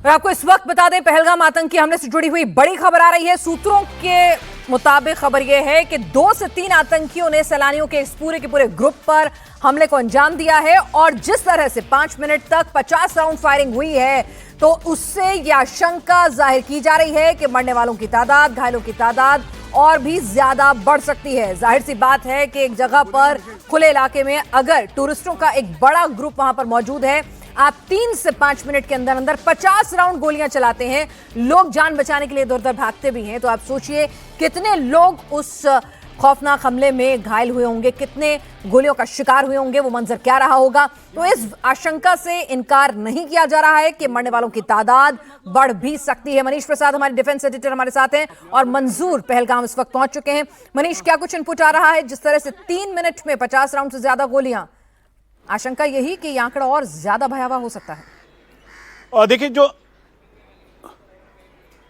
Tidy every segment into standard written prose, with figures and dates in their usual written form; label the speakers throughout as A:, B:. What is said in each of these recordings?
A: और आपको इस वक्त बता दें, पहलगाम आतंकी हमले से जुड़ी हुई बड़ी खबर आ रही है। सूत्रों के मुताबिक खबर यह है कि 2 से 3 आतंकियों ने सैलानियों के इस पूरे के पूरे ग्रुप पर हमले को अंजाम दिया है और जिस तरह से 5 मिनट तक 50 राउंड फायरिंग हुई है, तो उससे यह आशंका जाहिर की जा रही है कि मरने वालों की तादाद, घायलों की तादाद और भी ज्यादा बढ़ सकती है। जाहिर सी बात है कि एक जगह पर खुले इलाके में अगर टूरिस्टों का एक बड़ा ग्रुप वहां पर मौजूद है, आप 3 से 5 मिनट के अंदर अंदर 50 राउंड गोलियां चलाते हैं, लोग जान बचाने के लिए इधर उधर भागते भी हैं, तो आप सोचिए कितने लोग उस खौफनाक हमले में घायल हुए होंगे, कितने गोलियों का शिकार हुए होंगे, वो मंजर क्या रहा होगा। तो इस आशंका से इनकार नहीं किया जा रहा है कि मरने वालों की तादाद बढ़ भी सकती है। मनीष प्रसाद हमारे डिफेंस एडिटर हमारे साथ हैं और मंजूर पहलगाम इस वक्त पहुंच चुके हैं। मनीष, क्या कुछ इनपुट आ रहा है? जिस तरह से 3 मिनट में 50 राउंड से ज्यादा गोलियां, आशंका यही कि यह आंकड़ा और ज्यादा भयावह हो सकता है।
B: और देखिए, जो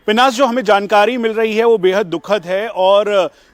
B: पिनास जो हमें जानकारी मिल रही है वो बेहद दुखद है और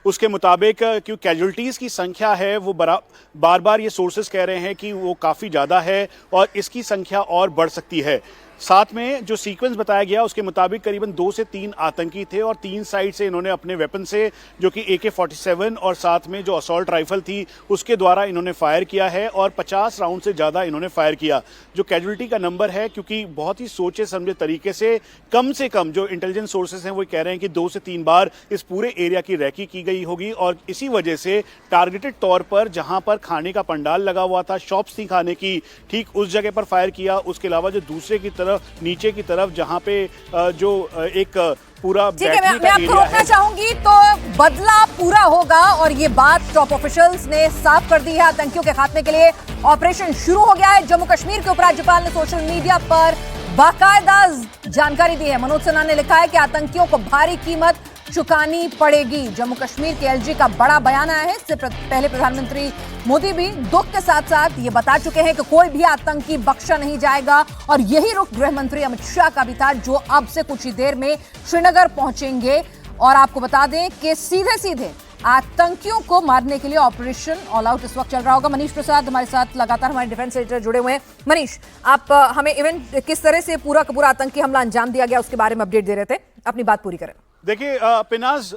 B: उसके मुताबिक क्यों कैजुअल्टीज की संख्या है वो बार बार ये सोर्सेस कह रहे हैं कि वो काफ़ी ज़्यादा है और इसकी संख्या और बढ़ सकती है। साथ में जो सीक्वेंस बताया गया उसके मुताबिक करीबन 2 से 3 आतंकी थे और 3 साइड से इन्होंने अपने वेपन से, जो कि AK-47 और साथ में जो असॉल्ट राइफल थी उसके द्वारा इन्होंने फायर किया है और 50 राउंड से ज़्यादा इन्होंने फायर किया। जो कैजुअल्टी का नंबर है, क्योंकि बहुत ही सोचे समझे तरीके से कम जो इंटेलिजेंस सोर्सेज हैं वो कह रहे हैं कि 2 से 3 बार इस पूरे एरिया की रैकी की गई होगी और इसी वजह से टारगेटेड तौर पर जहां पर खाने का पंडाल लगा हुआ था, शॉप्स थी खाने की, ठीक उस जगह पर फायर किया। उसके अलावा जो दूसरे की तरफ, नीचे की तरफ जहां पे जो एक पूरा
A: ठीक है, मैं आपको रोकना चाहूंगी। तो बदला पूरा होगा और ये बात टॉप ऑफिशियल्स ने साफ कर दी है। आतंकियों के खात्मे के लिए ऑपरेशन शुरू हो गया है। जम्मू कश्मीर के उपराज्यपाल ने सोशल मीडिया पर बाकायदा जानकारी दी है। मनोज सिन्हा ने लिखा है कि आतंकियों को भारी कीमत चुकानी पड़ेगी। जम्मू कश्मीर के LG का बड़ा बयान आया है। इससे पहले प्रधानमंत्री मोदी भी दुख के साथ साथ ये बता चुके हैं कि कोई भी आतंकी बख्शा नहीं जाएगा और यही रुख गृह मंत्री अमित शाह का भी था, जो अब से कुछ ही देर में श्रीनगर पहुंचेंगे। और आपको बता दें कि सीधे सीधे आतंकियों को मारने के लिए ऑपरेशन ऑल आउट इस वक्त चल रहा होगा। मनीष प्रसाद हमारे साथ लगातार हमारे डिफेंस एडिटर जुड़े हुए हैं। मनीष, आप हमें इवेंट किस तरह से पूरा का पूरा आतंकी हमला अंजाम दिया गया उसके बारे में अपडेट दे रहे थे, अपनी बात पूरी करें।
B: देखिए पिनाज,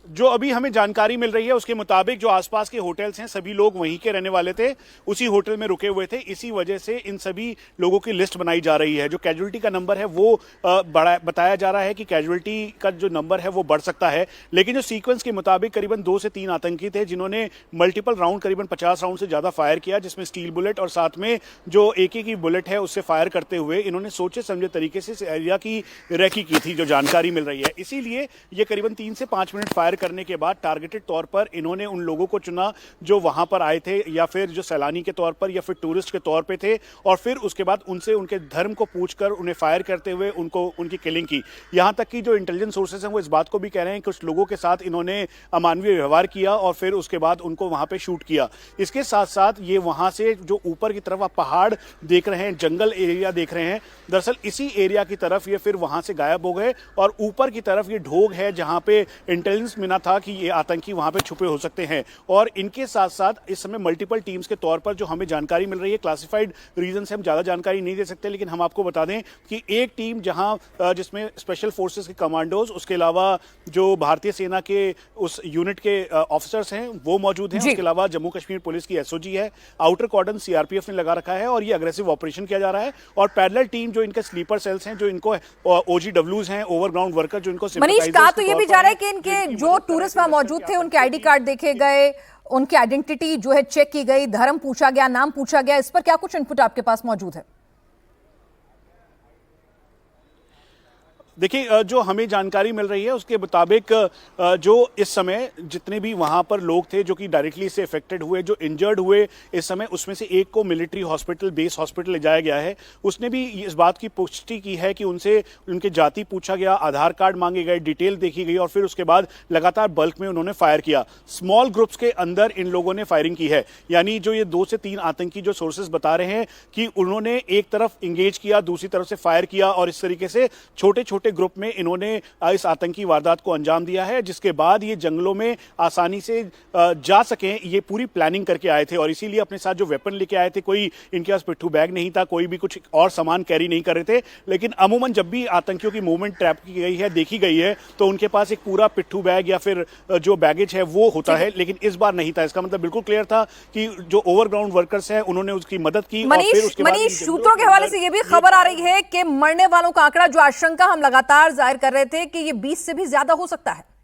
B: जो अभी हमें जानकारी मिल रही है उसके मुताबिक जो आसपास के होटल्स हैं सभी लोग वहीं के रहने वाले थे, उसी होटल में रुके हुए थे। इसी वजह से इन सभी लोगों की लिस्ट बनाई जा रही है। जो कैजुअल्टी का नंबर है वो बताया जा रहा है कि कैजुअल्टी का जो नंबर है वो बढ़ सकता है, लेकिन जो सीक्वेंस के मुताबिक करीबन 2 से 3 आतंकी थे जिन्होंने मल्टीपल राउंड, करीबन 50 राउंड से ज्यादा फायर किया, जिसमें स्टील बुलेट और साथ में जो AK की बुलेट है उससे फायर करते हुए इन्होंने सोचे समझे तरीके से इस एरिया की रैकी की थी, जो जानकारी मिल रही है। इसीलिए ये करीबन 3 से 5 मिनट फायर करने के बाद टारगेटेड तौर पर इन्होंने उन लोगों को चुना जो वहां पर आए थे या फिर जो सैलानी के तौर पर या फिर टूरिस्ट के तौर पे थे, और फिर उसके बाद उनसे उनके धर्म को पूछकर उन्हें फायर करते हुए उनकी किलिंग की। यहां तक कि जो इंटेलिजेंस सोर्सेज हैं वो इस बात को भी कह रहे हैं कि कुछ लोगों के साथ इन्होंने अमानवीय व्यवहार किया और फिर उसके बाद उनको वहां पे शूट किया। इसके साथ साथ ये वहां से जो ऊपर की तरफ आप पहाड़ देख रहे हैं, जंगल एरिया देख रहे हैं, दरअसल इसी एरिया की तरफ ये फिर वहां से गायब हो गए और ऊपर की तरफ ये ढोग है जहां पे इंटेलिजेंस मिला था कि ये आतंकी वहां पे छुपे हो सकते हैं। और इनके साथ साथ इस समय मल्टीपल टीम्स के तौर पर जो हमें जानकारी मिल रही है, क्लासिफाइड रीजन से हम ज्यादा जानकारी नहीं दे सकते, लेकिन हम आपको बता दें कि एक टीम जहां जिसमें स्पेशल फोर्सेस के कमांडोज, उसके अलावा जो भारतीय सेना के उस यूनिट के ऑफिसर्स हैं वो मौजूद हैं, उसके अलावा जम्मू कश्मीर पुलिस की SOG है, आउटर कॉर्डन CRPF ने लगा रखा है और ये अग्रेसिव ऑपरेशन किया जा रहा है। और पैरेलल टीम जो इनके स्लीपर सेल्स हैं, जो इनको OGWs हैं, ओवरग्राउंड वर्कर, जो इनको
A: मनीष कहा तो ये भी जा रहा है कि इनके जो टूरिस्ट वहां मौजूद थे उनके ID कार्ड देखे गए, उनकी आइडेंटिटी जो है चेक की गई, धर्म पूछा गया, नाम पूछा गया। इस पर क्या कुछ इनपुट आपके पास मौजूद है?
B: देखिए, जो हमें जानकारी मिल रही है उसके मुताबिक जो इस समय जितने भी वहां पर लोग थे जो कि डायरेक्टली इससे इफेक्टेड हुए, जो इंजर्ड हुए इस समय, उसमें से एक को मिलिट्री हॉस्पिटल, बेस हॉस्पिटल ले जाया गया है। उसने भी इस बात की पुष्टि की है कि उनसे उनके जाति पूछा गया, आधार कार्ड मांगे गए, डिटेल देखी गई और फिर उसके बाद लगातार बल्क में उन्होंने फायर किया। स्मॉल ग्रुप्स के अंदर इन लोगों ने फायरिंग की है, यानी जो ये 2 से 3 आतंकी जो सोर्सेज बता रहे हैं कि उन्होंने एक तरफ इंगेज किया, दूसरी तरफ से फायर किया और इस तरीके से छोटे छोटे छोटे ग्रुप में इन्होंने इस आतंकी वारदात को अंजाम दिया है, जिसके बाद ये जंगलों में आसानी से जा सकें, ये पूरी प्लानिंग करके आए थे और इसीलिए अपने साथ जो वेपन लेके आए थे, कोई इनके पास पिट्ठू बैग नहीं था, कोई भी कुछ और सामान कैरी नहीं कर रहे थे। लेकिन अमूमन जब भी आतंकियों की मूवमेंट ट्रैप की गई है, देखी गई है, तो उनके पास एक पूरा पिट्ठू बैग या फिर जो बैगेज है वो होता है, लेकिन इस बार नहीं था। इसका मतलब बिल्कुल क्लियर था कि जो ओवरग्राउंड वर्कर्स हैं उन्होंने उसकी मदद की।
A: मनीष, सूत्रों के हवाले से ये भी खबर आ रही है कि मरने वालों का आंकड़ा, जो आशंका हम लगातार जाहिर कर रहे थे कि ये 20 से भी ज्यादा हो सकता है।